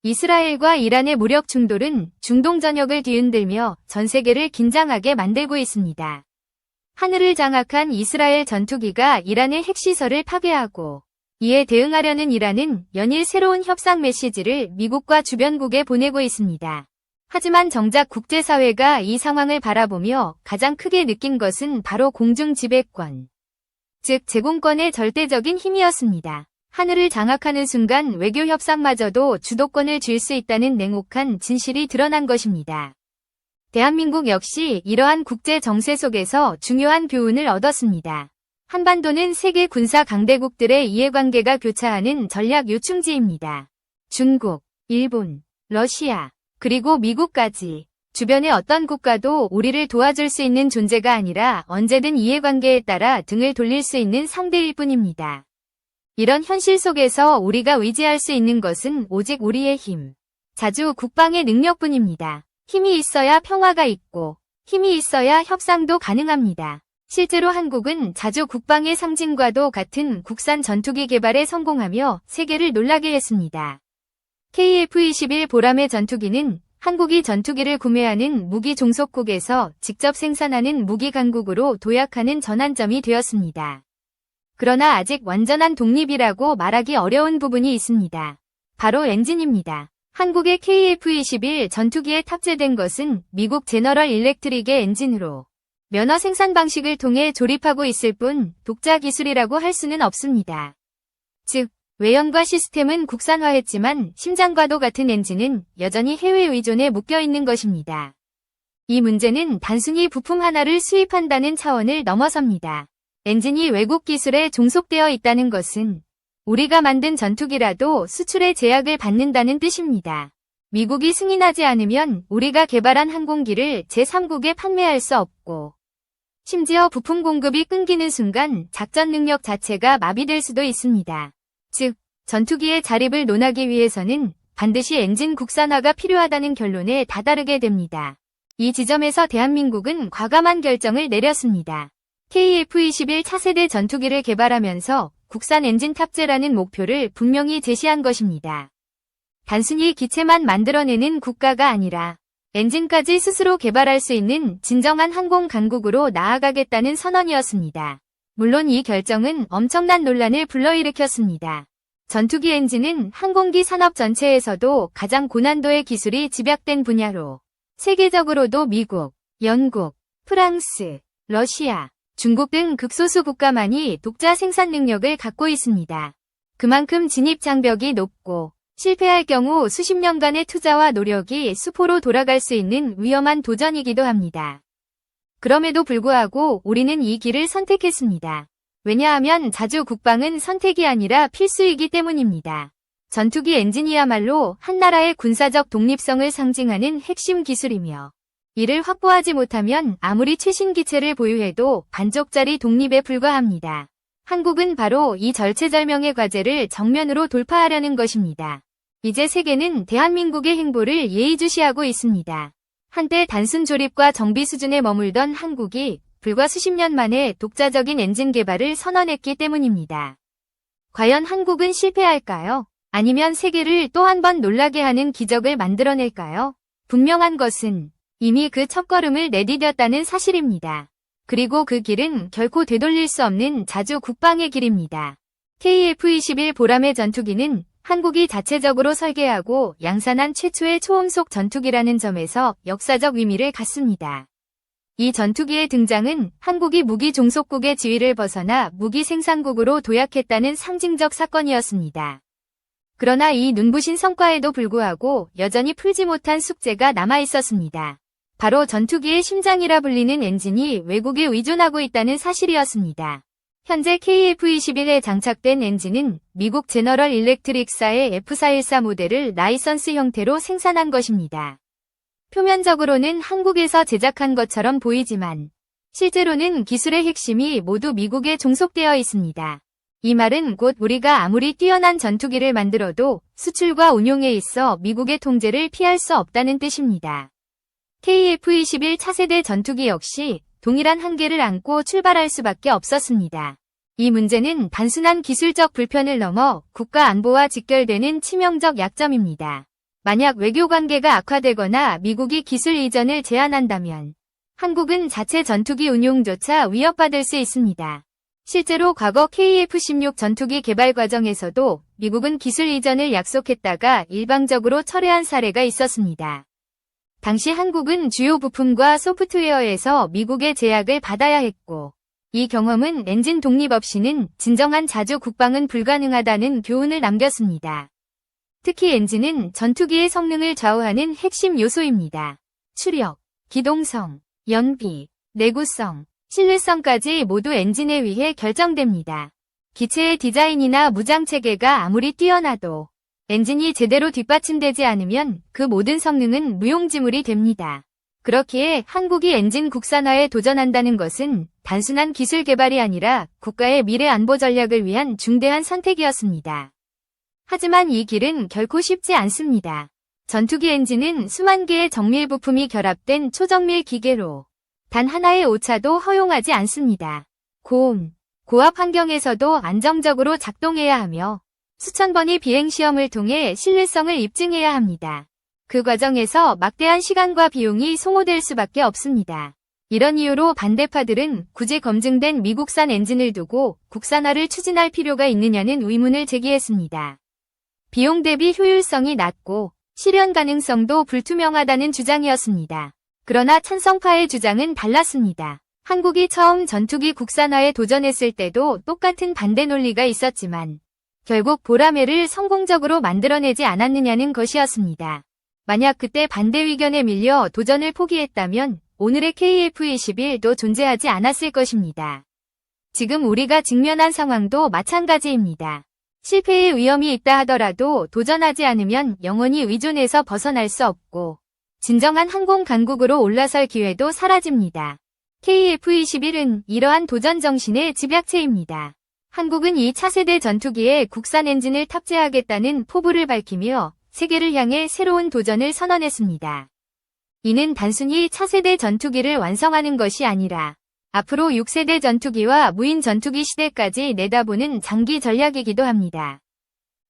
이스라엘과 이란의 무력 충돌은 중동 전역을 뒤흔들며 전 세계를 긴장하게 만들고 있습니다. 하늘을 장악한 이스라엘 전투기가 이란의 핵시설을 파괴하고 이에 대응하려는 이란은 연일 새로운 협상 메시지를 미국과 주변국에 보내고 있습니다. 하지만 정작 국제사회가 이 상황을 바라보며 가장 크게 느낀 것은 바로 공중 지배권, 즉 제공권의 절대적인 힘이었습니다. 하늘을 장악하는 순간 외교 협상마저도 주도권을 쥘 수 있다는 냉혹한 진실이 드러난 것입니다. 대한민국 역시 이러한 국제 정세 속에서 중요한 교훈을 얻었습니다. 한반도는 세계 군사 강대국들의 이해관계가 교차하는 전략 요충지입니다. 중국, 일본, 러시아, 그리고 미국까지 주변의 어떤 국가도 우리를 도와줄 수 있는 존재가 아니라 언제든 이해관계에 따라 등을 돌릴 수 있는 상대일 뿐입니다. 이런 현실 속에서 우리가 의지할 수 있는 것은 오직 우리의 힘, 자주 국방의 능력뿐입니다. 힘이 있어야 평화가 있고 힘이 있어야 협상도 가능합니다. 실제로 한국은 자주 국방의 상징과도 같은 국산 전투기 개발에 성공하며 세계를 놀라게 했습니다. KF-21 보람의 전투기는 한국이 전투기를 구매하는 무기 종속국에서 직접 생산하는 무기 강국으로 도약하는 전환점이 되었습니다. 그러나 아직 완전한 독립이라고 말하기 어려운 부분이 있습니다. 바로 엔진입니다. 한국의 KF-21 전투기에 탑재된 것은 미국 제너럴 일렉트릭의 엔진으로 면허 생산 방식을 통해 조립하고 있을 뿐 독자 기술이라고 할 수는 없습니다. 즉, 외연과 시스템은 국산화했지만 심장과도 같은 엔진은 여전히 해외 의존에 묶여있는 것입니다. 이 문제는 단순히 부품 하나를 수입한다는 차원을 넘어섭니다. 엔진이 외국 기술에 종속되어 있다는 것은 우리가 만든 전투기라도 수출의 제약을 받는다는 뜻입니다. 미국이 승인하지 않으면 우리가 개발한 항공기를 제3국에 판매할 수 없고 심지어 부품 공급이 끊기는 순간 작전 능력 자체가 마비될 수도 있습니다. 즉, 전투기의 자립을 논하기 위해서는 반드시 엔진 국산화가 필요하다는 결론에 다다르게 됩니다. 이 지점에서 대한민국은 과감한 결정을 내렸습니다. KF-21 차세대 전투기를 개발하면서 국산 엔진 탑재라는 목표를 분명히 제시한 것입니다. 단순히 기체만 만들어내는 국가가 아니라 엔진까지 스스로 개발할 수 있는 진정한 항공 강국으로 나아가겠다는 선언이었습니다. 물론 이 결정은 엄청난 논란을 불러일으켰습니다. 전투기 엔진은 항공기 산업 전체에서도 가장 고난도의 기술이 집약된 분야로 세계적으로도 미국, 영국, 프랑스, 러시아, 중국 등 극소수 국가만이 독자 생산 능력을 갖고 있습니다. 그만큼 진입 장벽이 높고 실패할 경우 수십 년간의 투자와 노력이 수포로 돌아갈 수 있는 위험한 도전이기도 합니다. 그럼에도 불구하고 우리는 이 길을 선택했습니다. 왜냐하면 자주 국방은 선택이 아니라 필수이기 때문입니다. 전투기 엔진이야말로 한 나라의 군사적 독립성을 상징하는 핵심 기술이며 이를 확보하지 못하면 아무리 최신 기체를 보유해도 반쪽짜리 독립에 불과합니다. 한국은 바로 이 절체절명의 과제를 정면으로 돌파하려는 것입니다. 이제 세계는 대한민국의 행보를 예의주시하고 있습니다. 한때 단순 조립과 정비 수준에 머물던 한국이 불과 수십 년 만에 독자적인 엔진 개발을 선언했기 때문입니다. 과연 한국은 실패할까요? 아니면 세계를 또 한 번 놀라게 하는 기적을 만들어낼까요? 분명한 것은 이미 그 첫걸음을 내디뎠다는 사실입니다. 그리고 그 길은 결코 되돌릴 수 없는 자주 국방의 길입니다. KF-21 보람의 전투기는 한국이 자체적으로 설계하고 양산한 최초의 초음속 전투기라는 점에서 역사적 의미를 갖습니다. 이 전투기의 등장은 한국이 무기 종속국의 지위를 벗어나 무기 생산국으로 도약했다는 상징적 사건이었습니다. 그러나 이 눈부신 성과에도 불구하고 여전히 풀지 못한 숙제가 남아 있었습니다. 바로 전투기의 심장이라 불리는 엔진이 외국에 의존하고 있다는 사실이었습니다. 현재 KF-21에 장착된 엔진은 미국 제너럴 일렉트릭사의 F414 모델을 라이선스 형태로 생산한 것입니다. 표면적으로는 한국에서 제작한 것처럼 보이지만 실제로는 기술의 핵심이 모두 미국에 종속되어 있습니다. 이 말은 곧 우리가 아무리 뛰어난 전투기를 만들어도 수출과 운용에 있어 미국의 통제를 피할 수 없다는 뜻입니다. KF-21 차세대 전투기 역시 동일한 한계를 안고 출발할 수밖에 없었습니다. 이 문제는 단순한 기술적 불편을 넘어 국가 안보와 직결되는 치명적 약점입니다. 만약 외교 관계가 악화되거나 미국이 기술 이전을 제한한다면 한국은 자체 전투기 운용조차 위협받을 수 있습니다. 실제로 과거 KF-16 전투기 개발 과정에서도 미국은 기술 이전을 약속했다가 일방적으로 철회한 사례가 있었습니다. 당시 한국은 주요 부품과 소프트웨어에서 미국의 제약을 받아야 했고, 이 경험은 엔진 독립 없이는 진정한 자주 국방은 불가능하다는 교훈을 남겼습니다. 특히 엔진은 전투기의 성능을 좌우하는 핵심 요소입니다. 추력, 기동성, 연비, 내구성, 신뢰성까지 모두 엔진에 의해 결정됩니다. 기체의 디자인이나 무장체계가 아무리 뛰어나도 엔진이 제대로 뒷받침되지 않으면 그 모든 성능은 무용지물이 됩니다. 그렇기에 한국이 엔진 국산화에 도전한다는 것은 단순한 기술 개발이 아니라 국가의 미래 안보 전략을 위한 중대한 선택이었습니다. 하지만 이 길은 결코 쉽지 않습니다. 전투기 엔진은 수만 개의 정밀 부품이 결합된 초정밀 기계로 단 하나의 오차도 허용하지 않습니다. 고온, 고압 환경에서도 안정적으로 작동해야 하며 수천 번의 비행시험을 통해 신뢰성을 입증해야 합니다. 그 과정에서 막대한 시간과 비용이 소모될 수밖에 없습니다. 이런 이유로 반대파들은 굳이 검증된 미국산 엔진을 두고 국산화를 추진할 필요가 있느냐는 의문을 제기했습니다. 비용 대비 효율성이 낮고 실현 가능성도 불투명하다는 주장이었습니다. 그러나 찬성파의 주장은 달랐습니다. 한국이 처음 전투기 국산화에 도전했을 때도 똑같은 반대 논리가 있었지만 결국 보라매를 성공적으로 만들어내지 않았느냐는 것이었습니다. 만약 그때 반대 의견에 밀려 도전을 포기했다면 오늘의 KF-21도 존재하지 않았을 것입니다. 지금 우리가 직면한 상황도 마찬가지입니다. 실패의 위험이 있다 하더라도 도전하지 않으면 영원히 의존에서 벗어날 수 없고 진정한 항공 강국으로 올라설 기회도 사라집니다. KF-21은 이러한 도전 정신의 집약체입니다. 한국은 이 차세대 전투기에 국산 엔진을 탑재하겠다는 포부를 밝히며 세계를 향해 새로운 도전을 선언했습니다. 이는 단순히 차세대 전투기를 완성하는 것이 아니라 앞으로 6세대 전투기와 무인 전투기 시대까지 내다보는 장기 전략이기도 합니다.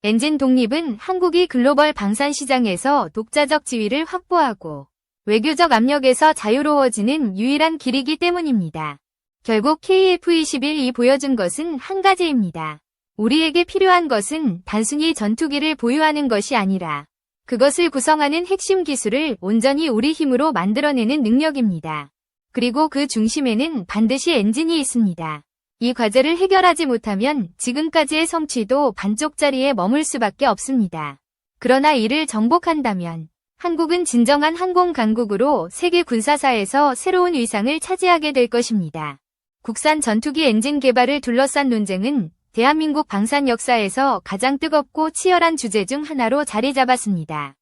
엔진 독립은 한국이 글로벌 방산 시장에서 독자적 지위를 확보하고 외교적 압력에서 자유로워지는 유일한 길이기 때문입니다. 결국 KF-21이 보여준 것은 한 가지입니다. 우리에게 필요한 것은 단순히 전투기를 보유하는 것이 아니라 그것을 구성하는 핵심 기술을 온전히 우리 힘으로 만들어내는 능력입니다. 그리고 그 중심에는 반드시 엔진이 있습니다. 이 과제를 해결하지 못하면 지금까지의 성취도 반쪽짜리에 머물 수밖에 없습니다. 그러나 이를 정복한다면 한국은 진정한 항공 강국으로 세계 군사사에서 새로운 위상을 차지하게 될 것입니다. 국산 전투기 엔진 개발을 둘러싼 논쟁은 대한민국 방산 역사에서 가장 뜨겁고 치열한 주제 중 하나로 자리 잡았습니다.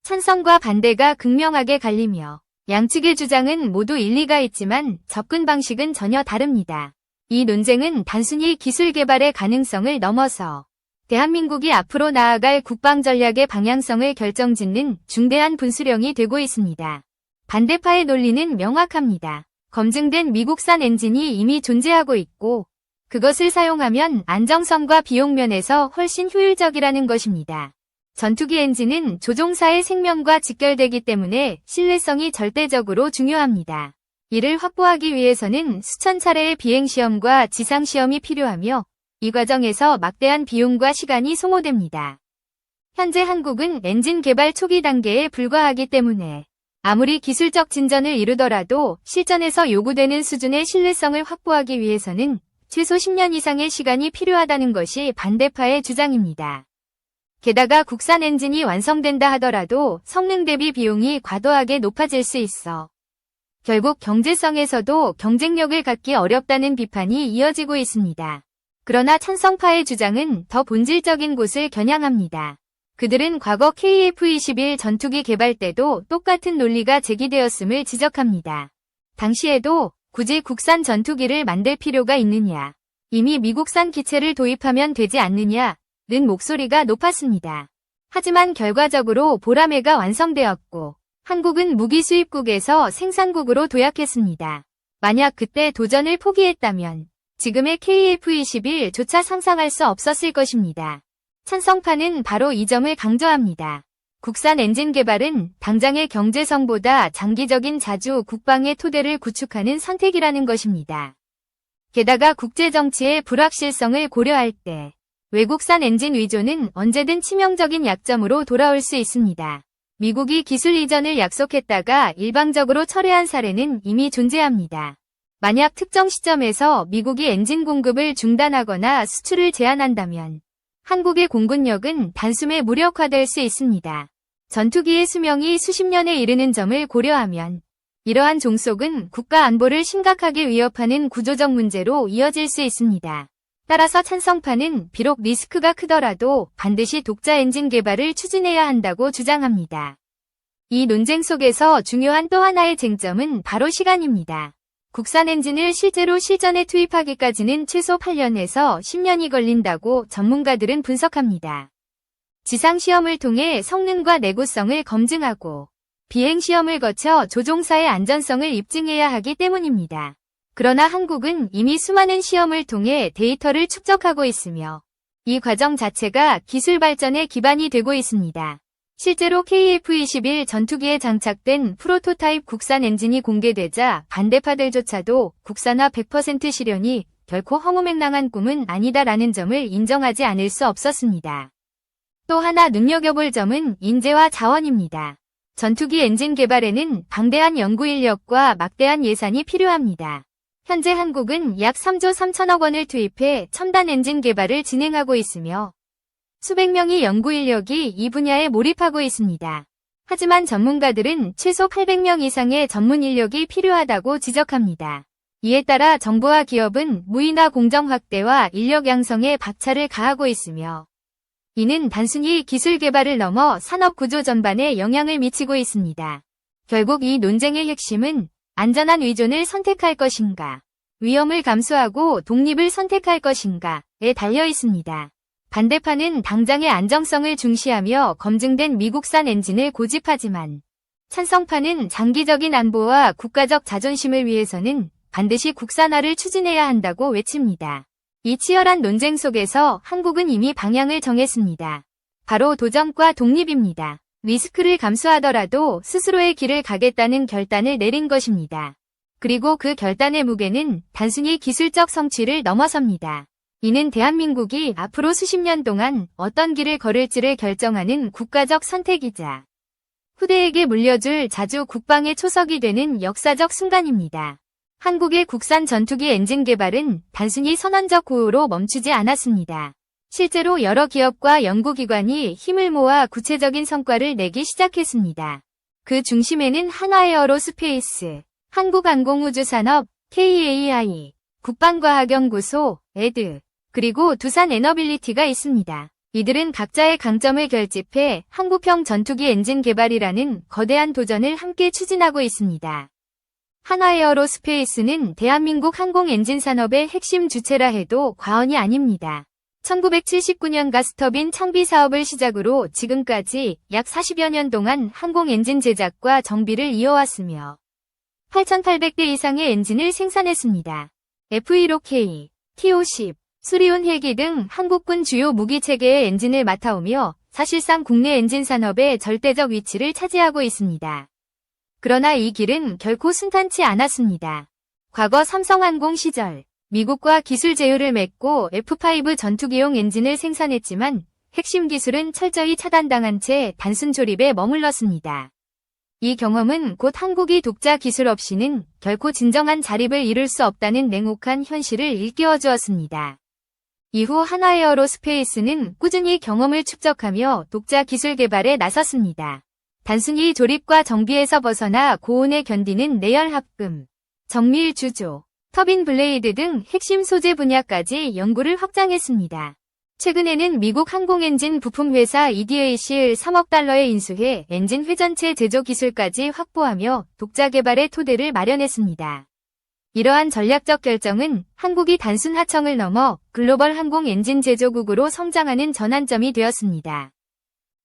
찬성과 반대가 극명하게 갈리며 양측의 주장은 모두 일리가 있지만 접근 방식은 전혀 다릅니다. 이 논쟁은 단순히 기술 개발의 가능성을 넘어서 대한민국이 앞으로 나아갈 국방 전략의 방향성을 결정짓는 중대한 분수령이 되고 있습니다. 반대파의 논리는 명확합니다. 검증된 미국산 엔진이 이미 존재하고 있고 그것을 사용하면 안정성과 비용 면에서 훨씬 효율적이라는 것입니다. 전투기 엔진은 조종사의 생명과 직결되기 때문에 신뢰성이 절대적으로 중요합니다. 이를 확보하기 위해서는 수천 차례의 비행시험과 지상시험이 필요하며 이 과정에서 막대한 비용과 시간이 소모됩니다. 현재 한국은 엔진 개발 초기 단계에 불과하기 때문에 아무리 기술적 진전을 이루더라도 실전에서 요구되는 수준의 신뢰성을 확보하기 위해서는 최소 10년 이상의 시간이 필요하다는 것이 반대파의 주장입니다. 게다가 국산 엔진이 완성된다 하더라도 성능 대비 비용이 과도하게 높아질 수 있어 결국 경제성에서도 경쟁력을 갖기 어렵다는 비판이 이어지고 있습니다. 그러나 찬성파의 주장은 더 본질적인 곳을 겨냥합니다. 그들은 과거 KF-21 전투기 개발 때도 똑같은 논리가 제기되었음을 지적합니다. 당시에도 굳이 국산 전투기를 만들 필요가 있느냐, 이미 미국산 기체를 도입하면 되지 않느냐는 목소리가 높았습니다. 하지만 결과적으로 보라매가 완성되었고 한국은 무기 수입국에서 생산국으로 도약했습니다. 만약 그때 도전을 포기했다면 지금의 KF-21조차 상상할 수 없었을 것입니다. 찬성파는 바로 이 점을 강조합니다. 국산 엔진 개발은 당장의 경제성보다 장기적인 자주 국방의 토대를 구축하는 선택이라는 것입니다. 게다가 국제정치의 불확실성을 고려할 때 외국산 엔진 위조는 언제든 치명적인 약점으로 돌아올 수 있습니다. 미국이 기술 이전을 약속했다가 일방적으로 철회한 사례는 이미 존재합니다. 만약 특정 시점에서 미국이 엔진 공급을 중단하거나 수출을 제한한다면 한국의 공군력은 단숨에 무력화될 수 있습니다. 전투기의 수명이 수십 년에 이르는 점을 고려하면 이러한 종속은 국가 안보를 심각하게 위협하는 구조적 문제로 이어질 수 있습니다. 따라서 찬성파는 비록 리스크가 크더라도 반드시 독자 엔진 개발을 추진해야 한다고 주장합니다. 이 논쟁 속에서 중요한 또 하나의 쟁점은 바로 시간입니다. 국산 엔진을 실제로 실전에 투입하기까지는 최소 8년에서 10년이 걸린다고 전문가들은 분석합니다. 지상시험을 통해 성능과 내구성을 검증하고 비행시험을 거쳐 조종사의 안전성을 입증해야 하기 때문입니다. 그러나 한국은 이미 수많은 시험을 통해 데이터를 축적하고 있으며 이 과정 자체가 기술 발전의 기반이 되고 있습니다. 실제로 KF-21 전투기에 장착된 프로토타입 국산 엔진이 공개되자 반대파들조차도 국산화 100% 실현이 결코 허무맹랑한 꿈은 아니다라는 점을 인정하지 않을 수 없었습니다. 또 하나 눈여겨볼 점은 인재와 자원입니다. 전투기 엔진 개발에는 방대한 연구 인력과 막대한 예산이 필요합니다. 현재 한국은 약 3조 3천억 원을 투입해 첨단 엔진 개발을 진행하고 있으며 수백 명의 연구 인력이 이 분야에 몰입하고 있습니다. 하지만 전문가들은 최소 800명 이상의 전문 인력이 필요하다고 지적합니다. 이에 따라 정부와 기업은 무인화 공정 확대와 인력 양성에 박차를 가하고 있으며 이는 단순히 기술 개발을 넘어 산업 구조 전반에 영향을 미치고 있습니다. 결국 이 논쟁의 핵심은 안전한 위존을 선택할 것인가, 위험을 감수하고 독립을 선택할 것인가에 달려 있습니다. 반대파는 당장의 안정성을 중시하며 검증된 미국산 엔진을 고집하지만 찬성파는 장기적인 안보와 국가적 자존심을 위해서는 반드시 국산화를 추진해야 한다고 외칩니다. 이 치열한 논쟁 속에서 한국은 이미 방향을 정했습니다. 바로 도전과 독립입니다. 리스크를 감수하더라도 스스로의 길을 가겠다는 결단을 내린 것입니다. 그리고 그 결단의 무게는 단순히 기술적 성취를 넘어섭니다. 이는 대한민국이 앞으로 수십 년 동안 어떤 길을 걸을지를 결정하는 국가적 선택이자 후대에게 물려줄 자주 국방의 초석이 되는 역사적 순간입니다. 한국의 국산 전투기 엔진 개발은 단순히 선언적 구호로 멈추지 않았습니다. 실제로 여러 기업과 연구기관이 힘을 모아 구체적인 성과를 내기 시작했습니다. 그 중심에는 한화에어로스페이스, 한국항공우주산업, KAI, 국방과학연구소, 에드, 그리고 두산 에너빌리티가 있습니다. 이들은 각자의 강점을 결집해 한국형 전투기 엔진 개발이라는 거대한 도전을 함께 추진하고 있습니다. 한화에어로스페이스는 대한민국 항공 엔진 산업의 핵심 주체라 해도 과언이 아닙니다. 1979년 가스터빈 창비 사업을 시작으로 지금까지 약 40여 년 동안 항공 엔진 제작과 정비를 이어왔으며 8,800대 이상의 엔진을 생산했습니다. F-15K, T-50, 수리온 헬기 등 한국군 주요 무기체계의 엔진을 맡아오며 사실상 국내 엔진 산업의 절대적 위치를 차지하고 있습니다. 그러나 이 길은 결코 순탄치 않았습니다. 과거 삼성항공 시절 미국과 기술 제휴를 맺고 F-5 전투기용 엔진을 생산했지만 핵심 기술은 철저히 차단당한 채 단순 조립에 머물렀습니다. 이 경험은 곧 한국이 독자 기술 없이는 결코 진정한 자립을 이룰 수 없다는 냉혹한 현실을 일깨워 주었습니다. 이후 한화에어로스페이스는 꾸준히 경험을 축적하며 독자 기술 개발에 나섰습니다. 단순히 조립과 정비에서 벗어나 고온에 견디는 내열 합금, 정밀 주조, 터빈 블레이드 등 핵심 소재 분야까지 연구를 확장했습니다. 최근에는 미국 항공엔진 부품회사 EDAC를 3억 달러에 인수해 엔진 회전체 제조 기술까지 확보하며 독자 개발의 토대를 마련했습니다. 이러한 전략적 결정은 한국이 단순 하청을 넘어 글로벌 항공 엔진 제조국으로 성장하는 전환점이 되었습니다.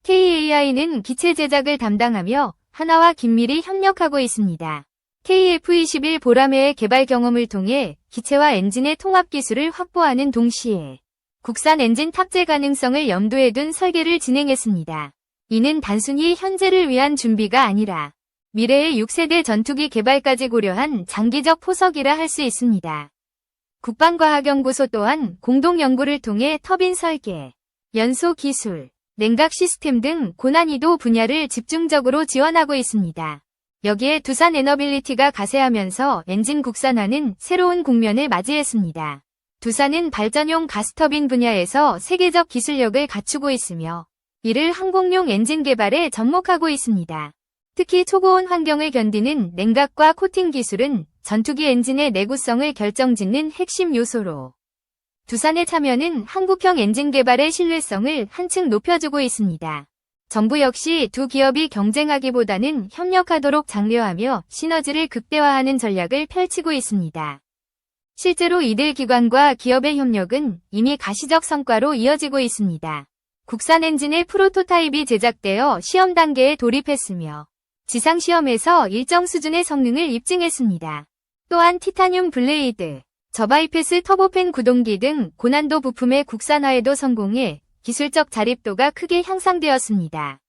KAI는 기체 제작을 담당하며 한화와 긴밀히 협력하고 있습니다. KF-21 보라매의 개발 경험을 통해 기체와 엔진의 통합 기술을 확보하는 동시에 국산 엔진 탑재 가능성을 염두에 둔 설계를 진행했습니다. 이는 단순히 현재를 위한 준비가 아니라 미래의 6세대 전투기 개발까지 고려한 장기적 포석이라 할 수 있습니다. 국방과학연구소 또한 공동 연구를 통해 터빈 설계, 연소 기술, 냉각 시스템 등 고난이도 분야를 집중적으로 지원하고 있습니다. 여기에 두산 에너빌리티가 가세하면서 엔진 국산화는 새로운 국면을 맞이했습니다. 두산은 발전용 가스터빈 분야에서 세계적 기술력을 갖추고 있으며 이를 항공용 엔진 개발에 접목하고 있습니다. 특히 초고온 환경을 견디는 냉각과 코팅 기술은 전투기 엔진의 내구성을 결정짓는 핵심 요소로 두산의 참여는 한국형 엔진 개발의 신뢰성을 한층 높여주고 있습니다. 정부 역시 두 기업이 경쟁하기보다는 협력하도록 장려하며 시너지를 극대화하는 전략을 펼치고 있습니다. 실제로 이들 기관과 기업의 협력은 이미 가시적 성과로 이어지고 있습니다. 국산 엔진의 프로토타입이 제작되어 시험 단계에 돌입했으며 지상시험에서 일정 수준의 성능을 입증했습니다. 또한 티타늄 블레이드, 저바이패스 터보팬 구동기 등 고난도 부품의 국산화에도 성공해 기술적 자립도가 크게 향상되었습니다.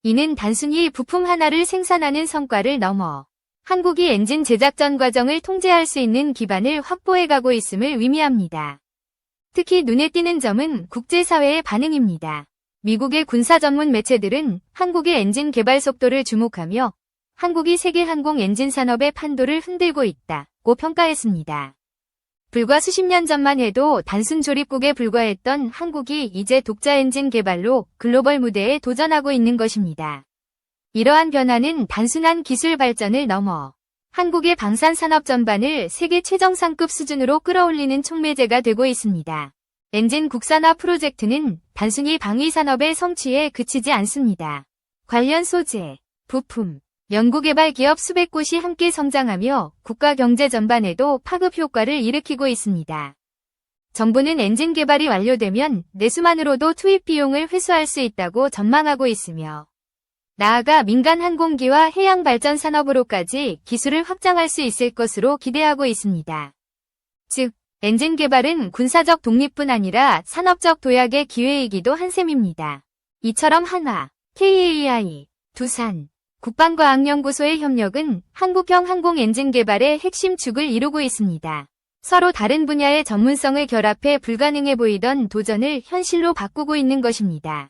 이는 단순히 부품 하나를 생산하는 성과를 넘어 한국이 엔진 제작 전 과정을 통제할 수 있는 기반을 확보해가고 있음을 의미합니다. 특히 눈에 띄는 점은 국제사회의 반응입니다. 미국의 군사 전문 매체들은 한국의 엔진 개발 속도를 주목하며 한국이 세계 항공 엔진 산업의 판도를 흔들고 있다고 평가했습니다. 불과 수십 년 전만 해도 단순 조립국에 불과했던 한국이 이제 독자 엔진 개발로 글로벌 무대에 도전하고 있는 것입니다. 이러한 변화는 단순한 기술 발전을 넘어 한국의 방산 산업 전반을 세계 최정상급 수준으로 끌어올리는 촉매제가 되고 있습니다. 엔진 국산화 프로젝트는 단순히 방위 산업의 성취에 그치지 않습니다. 관련 소재, 부품, 연구개발 기업 수백 곳이 함께 성장하며 국가 경제 전반에도 파급 효과를 일으키고 있습니다. 정부는 엔진 개발이 완료되면 내수만으로도 투입 비용을 회수할 수 있다고 전망하고 있으며 나아가 민간 항공기와 해양 발전 산업으로까지 기술을 확장할 수 있을 것으로 기대하고 있습니다. 즉, 엔진 개발은 군사적 독립뿐 아니라 산업적 도약의 기회이기도 한 셈입니다. 이처럼 한화, KAI, 두산, 국방과학연구소의 협력은 한국형 항공 엔진 개발의 핵심 축을 이루고 있습니다. 서로 다른 분야의 전문성을 결합해 불가능해 보이던 도전을 현실로 바꾸고 있는 것입니다.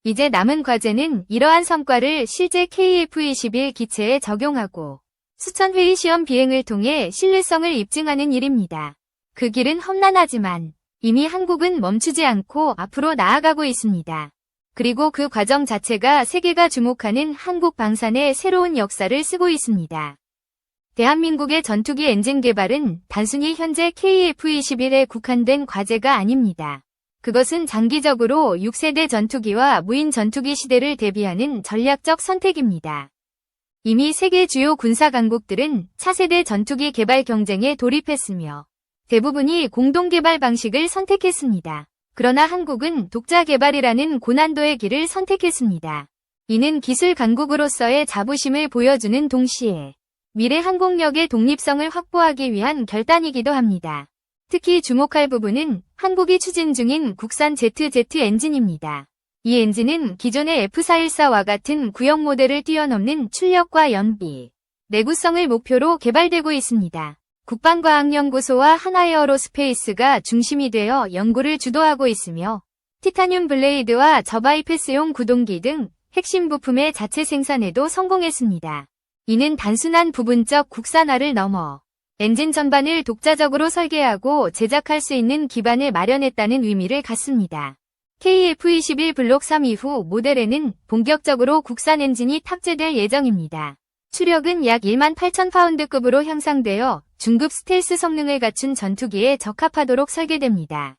이제 남은 과제는 이러한 성과를 실제 KF-21 기체에 적용하고 수천 회의 시험 비행을 통해 신뢰성을 입증하는 일입니다. 그 길은 험난하지만 이미 한국은 멈추지 않고 앞으로 나아가고 있습니다. 그리고 그 과정 자체가 세계가 주목하는 한국 방산의 새로운 역사를 쓰고 있습니다. 대한민국의 전투기 엔진 개발은 단순히 현재 KF-21에 국한된 과제가 아닙니다. 그것은 장기적으로 6세대 전투기와 무인 전투기 시대를 대비하는 전략적 선택입니다. 이미 세계 주요 군사 강국들은 차세대 전투기 개발 경쟁에 돌입했으며 대부분이 공동 개발 방식을 선택했습니다. 그러나 한국은 독자 개발이라는 고난도의 길을 선택했습니다. 이는 기술 강국으로서의 자부심을 보여주는 동시에 미래 항공력의 독립성을 확보하기 위한 결단이기도 합니다. 특히 주목할 부분은 한국이 추진 중인 국산 ZZ 엔진입니다. 이 엔진은 기존의 F414와 같은 구형 모델을 뛰어넘는 출력과 연비, 내구성을 목표로 개발되고 있습니다. 국방과학연구소와 한화에어로스페이스가 중심이 되어 연구를 주도하고 있으며 티타늄 블레이드와 저바이패스용 구동기 등 핵심 부품의 자체 생산에도 성공했습니다. 이는 단순한 부분적 국산화를 넘어 엔진 전반을 독자적으로 설계하고 제작할 수 있는 기반을 마련했다는 의미를 갖습니다. KF-21 블록 3 이후 모델에는 본격적으로 국산 엔진이 탑재될 예정입니다. 추력은 약 18,000파운드급으로 향상되어 중급 스텔스 성능을 갖춘 전투기에 적합하도록 설계됩니다.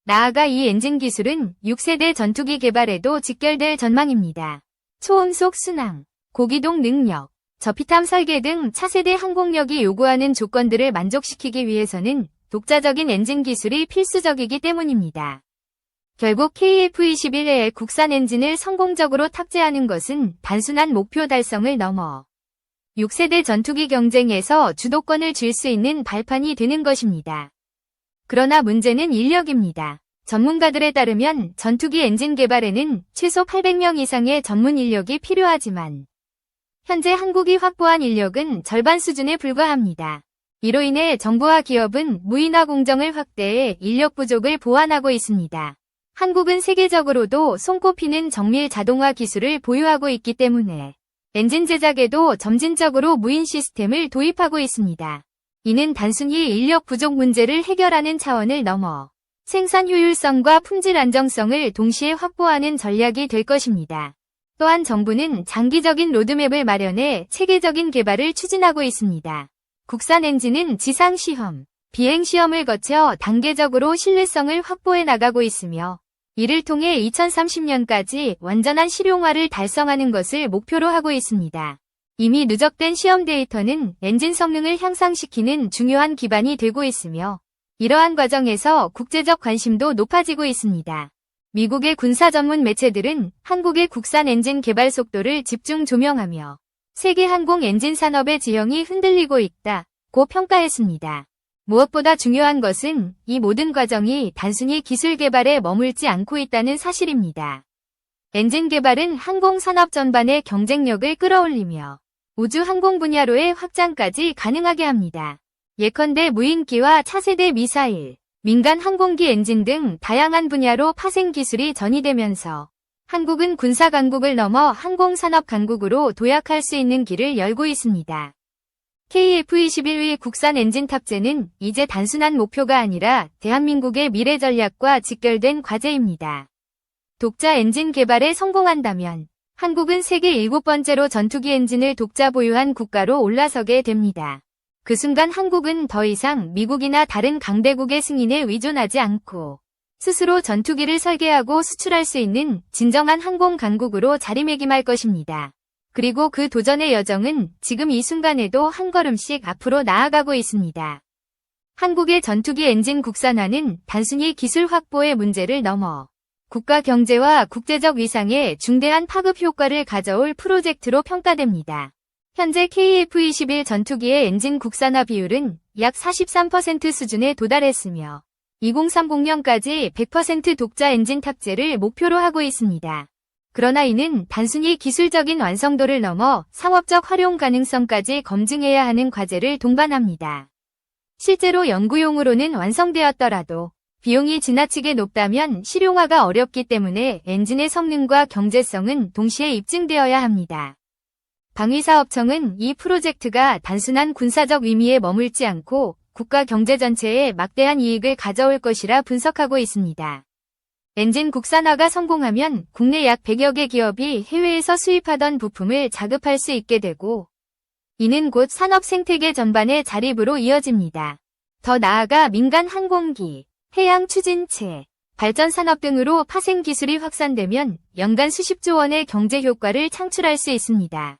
나아가 이 엔진 기술은 6세대 전투기 개발에도 직결될 전망입니다. 초음속 순항, 고기동 능력, 저피탐 설계 등 차세대 항공력이 요구하는 조건들을 만족시키기 위해서는 독자적인 엔진 기술이 필수적이기 때문입니다. 결국 KF-21의 국산 엔진을 성공적으로 탑재하는 것은 단순한 목표 달성을 넘어 6세대 전투기 경쟁에서 주도권을 쥘 수 있는 발판이 되는 것입니다. 그러나 문제는 인력입니다. 전문가들에 따르면 전투기 엔진 개발에는 최소 800명 이상의 전문 인력이 필요하지만 현재 한국이 확보한 인력은 절반 수준에 불과합니다. 이로 인해 정부와 기업은 무인화 공정을 확대해 인력 부족을 보완하고 있습니다. 한국은 세계적으로도 손꼽히는 정밀 자동화 기술을 보유하고 있기 때문에 엔진 제작에도 점진적으로 무인 시스템을 도입하고 있습니다. 이는 단순히 인력 부족 문제를 해결하는 차원을 넘어 생산 효율성과 품질 안정성을 동시에 확보하는 전략이 될 것입니다. 또한 정부는 장기적인 로드맵을 마련해 체계적인 개발을 추진하고 있습니다. 국산 엔진은 지상 시험, 비행 시험을 거쳐 단계적으로 신뢰성을 확보해 나가고 있으며 이를 통해 2030년까지 완전한 실용화를 달성하는 것을 목표로 하고 있습니다. 이미 누적된 시험 데이터는 엔진 성능을 향상시키는 중요한 기반이 되고 있으며 이러한 과정에서 국제적 관심도 높아지고 있습니다. 미국의 군사 전문 매체들은 한국의 국산 엔진 개발 속도를 집중 조명하며 세계 항공 엔진 산업의 지형이 흔들리고 있다고 평가했습니다. 무엇보다 중요한 것은 이 모든 과정이 단순히 기술 개발에 머물지 않고 있다는 사실입니다. 엔진 개발은 항공 산업 전반의 경쟁력을 끌어올리며 우주 항공 분야로의 확장까지 가능하게 합니다. 예컨대 무인기와 차세대 미사일, 민간 항공기 엔진 등 다양한 분야로 파생 기술이 전이되면서 한국은 군사 강국을 넘어 항공 산업 강국으로 도약할 수 있는 길을 열고 있습니다. KF-21의 국산 엔진 탑재는 이제 단순한 목표가 아니라 대한민국의 미래 전략과 직결된 과제입니다. 독자 엔진 개발에 성공한다면 한국은 세계 7번째로 전투기 엔진을 독자 보유한 국가로 올라서게 됩니다. 그 순간 한국은 더 이상 미국이나 다른 강대국의 승인에 의존하지 않고 스스로 전투기를 설계하고 수출할 수 있는 진정한 항공 강국으로 자리매김할 것입니다. 그리고 그 도전의 여정은 지금 이 순간에도 한 걸음씩 앞으로 나아가고 있습니다. 한국의 전투기 엔진 국산화는 단순히 기술 확보의 문제를 넘어 국가 경제와 국제적 위상에 중대한 파급 효과를 가져올 프로젝트로 평가됩니다. 현재 KF-21 전투기의 엔진 국산화 비율은 약 43% 수준에 도달했으며 2030년까지 100% 독자 엔진 탑재를 목표로 하고 있습니다. 그러나 이는 단순히 기술적인 완성도를 넘어 상업적 활용 가능성까지 검증해야 하는 과제를 동반합니다. 실제로 연구용으로는 완성되었더라도 비용이 지나치게 높다면 실용화가 어렵기 때문에 엔진의 성능과 경제성은 동시에 입증되어야 합니다. 방위사업청은 이 프로젝트가 단순한 군사적 의미에 머물지 않고 국가 경제 전체에 막대한 이익을 가져올 것이라 분석하고 있습니다. 엔진 국산화가 성공하면 국내 약 100여 개 기업이 해외에서 수입하던 부품을 자급할 수 있게 되고 이는 곧 산업 생태계 전반의 자립으로 이어집니다. 더 나아가 민간 항공기, 해양 추진체, 발전 산업 등으로 파생 기술이 확산되면 연간 수십조 원의 경제 효과를 창출할 수 있습니다.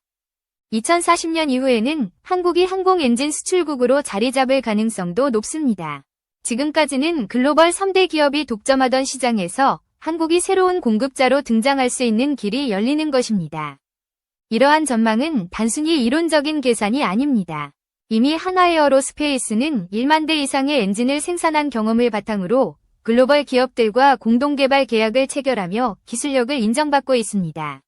2040년 이후에는 한국이 항공 엔진 수출국으로 자리 잡을 가능성도 높습니다. 지금까지는 글로벌 3대 기업이 독점하던 시장에서 한국이 새로운 공급자로 등장할 수 있는 길이 열리는 것입니다. 이러한 전망은 단순히 이론적인 계산이 아닙니다. 이미 한화에어로스페이스는 1만 대 이상의 엔진을 생산한 경험을 바탕으로 글로벌 기업들과 공동개발 계약을 체결하며 기술력을 인정받고 있습니다.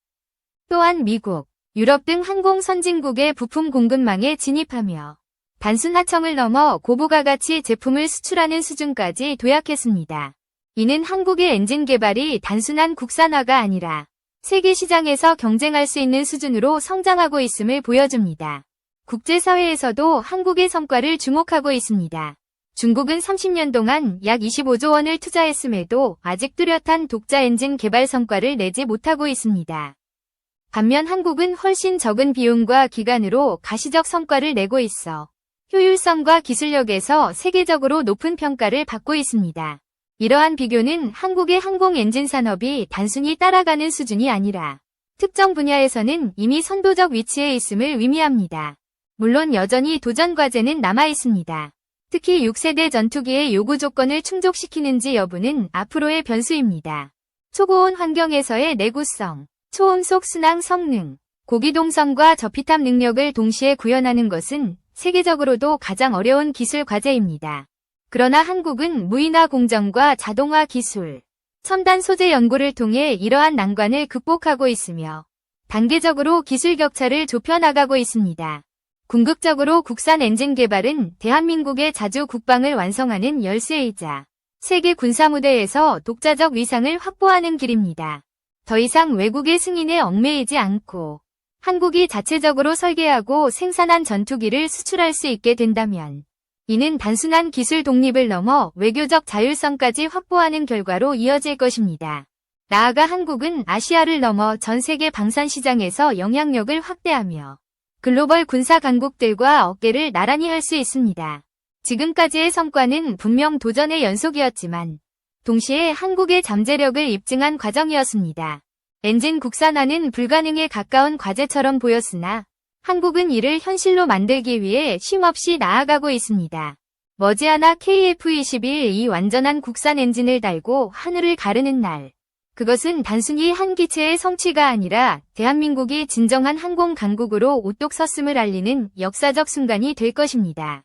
또한 미국, 유럽 등 항공 선진국의 부품 공급망에 진입하며 단순 하청을 넘어 고부가 가치 제품을 수출하는 수준까지 도약했습니다. 이는 한국의 엔진 개발이 단순한 국산화가 아니라 세계 시장에서 경쟁할 수 있는 수준으로 성장하고 있음을 보여줍니다. 국제사회에서도 한국의 성과를 주목하고 있습니다. 중국은 30년 동안 약 25조 원을 투자했음에도 아직 뚜렷한 독자 엔진 개발 성과를 내지 못하고 있습니다. 반면 한국은 훨씬 적은 비용과 기간으로 가시적 성과를 내고 있어 효율성과 기술력에서 세계적으로 높은 평가를 받고 있습니다. 이러한 비교는 한국의 항공 엔진 산업이 단순히 따라가는 수준이 아니라 특정 분야에서는 이미 선도적 위치에 있음을 의미합니다. 물론 여전히 도전 과제는 남아 있습니다. 특히 6세대 전투기의 요구 조건을 충족시키는지 여부는 앞으로의 변수입니다. 초고온 환경에서의 내구성, 초음속 순항 성능, 고기동성과 저피탑 능력을 동시에 구현하는 것은 세계적으로도 가장 어려운 기술 과제입니다. 그러나 한국은 무인화 공정과 자동화 기술, 첨단 소재 연구를 통해 이러한 난관을 극복하고 있으며 단계적으로 기술 격차를 좁혀나가고 있습니다. 궁극적으로 국산 엔진 개발은 대한민국의 자주 국방을 완성하는 열쇠이자 세계 군사무대에서 독자적 위상을 확보하는 길입니다. 더 이상 외국의 승인에 얽매이지 않고 한국이 자체적으로 설계하고 생산한 전투기를 수출할 수 있게 된다면 이는 단순한 기술 독립을 넘어 외교적 자율성까지 확보하는 결과로 이어질 것입니다. 나아가 한국은 아시아를 넘어 전 세계 방산 시장에서 영향력을 확대하며 글로벌 군사 강국들과 어깨를 나란히 할 수 있습니다. 지금까지의 성과는 분명 도전의 연속이었지만 동시에 한국의 잠재력을 입증한 과정이었습니다. 엔진 국산화는 불가능에 가까운 과제처럼 보였으나 한국은 이를 현실로 만들기 위해 쉼없이 나아가고 있습니다. 머지않아 KF-21 이 완전한 국산 엔진을 달고 하늘을 가르는 날. 그것은 단순히 한 기체의 성취가 아니라 대한민국이 진정한 항공 강국으로 우뚝 섰음을 알리는 역사적 순간이 될 것입니다.